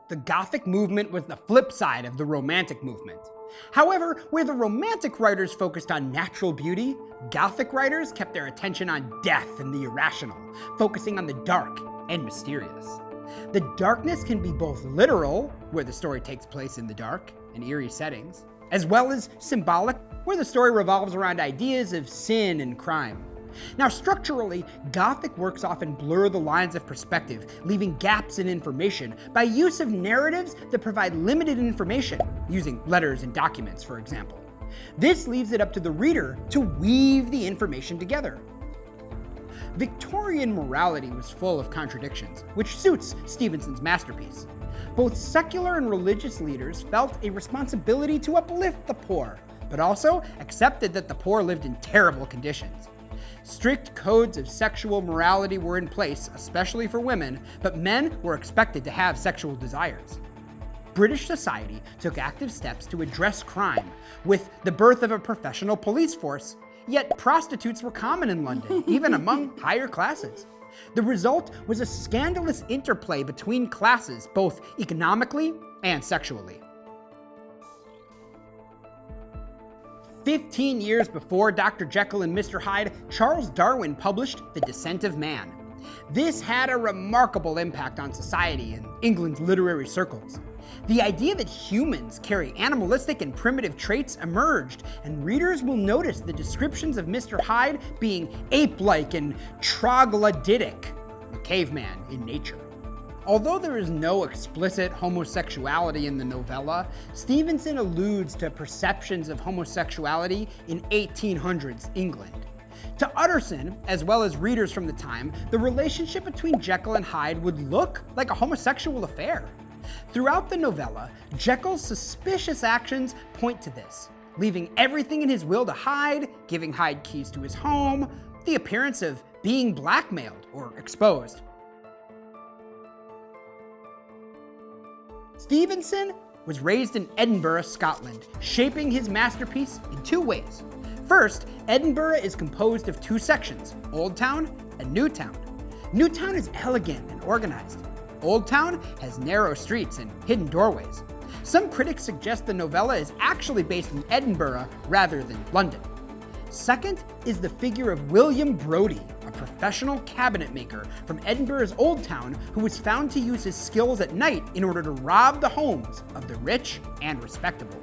The Gothic movement was the flip side of the Romantic movement. However, where the Romantic writers focused on natural beauty, Gothic writers kept their attention on death and the irrational, focusing on the dark and mysterious. The darkness can be both literal, where the story takes place in the dark and eerie settings, as well as symbolic, where the story revolves around ideas of sin and crime. Now, structurally, Gothic works often blur the lines of perspective, leaving gaps in information by use of narratives that provide limited information, using letters and documents, for example. This leaves it up to the reader to weave the information together. Victorian morality was full of contradictions, which suits Stevenson's masterpiece. Both secular and religious leaders felt a responsibility to uplift the poor, but also accepted that the poor lived in terrible conditions. Strict codes of sexual morality were in place, especially for women, but men were expected to have sexual desires. British society took active steps to address crime, with the birth of a professional police force, yet prostitutes were common in London, even among higher classes. The result was a scandalous interplay between classes, both economically and sexually. 15 years before Dr. Jekyll and Mr. Hyde, Charles Darwin published The Descent of Man. This had a remarkable impact on society and England's literary circles. The idea that humans carry animalistic and primitive traits emerged, and readers will notice the descriptions of Mr. Hyde being ape-like and troglodytic, a caveman in nature. Although there is no explicit homosexuality in the novella, Stevenson alludes to perceptions of homosexuality in 1800s England. To Utterson, as well as readers from the time, the relationship between Jekyll and Hyde would look like a homosexual affair. Throughout the novella, Jekyll's suspicious actions point to this, leaving everything in his will to Hyde, giving Hyde keys to his home, the appearance of being blackmailed or exposed. Stevenson was raised in Edinburgh, Scotland, shaping his masterpiece in two ways. First, Edinburgh is composed of two sections, Old Town and New Town. New Town is elegant and organized. Old Town has narrow streets and hidden doorways. Some critics suggest the novella is actually based in Edinburgh rather than London. Second is the figure of William Brodie, a professional cabinet maker from Edinburgh's Old Town who was found to use his skills at night in order to rob the homes of the rich and respectable.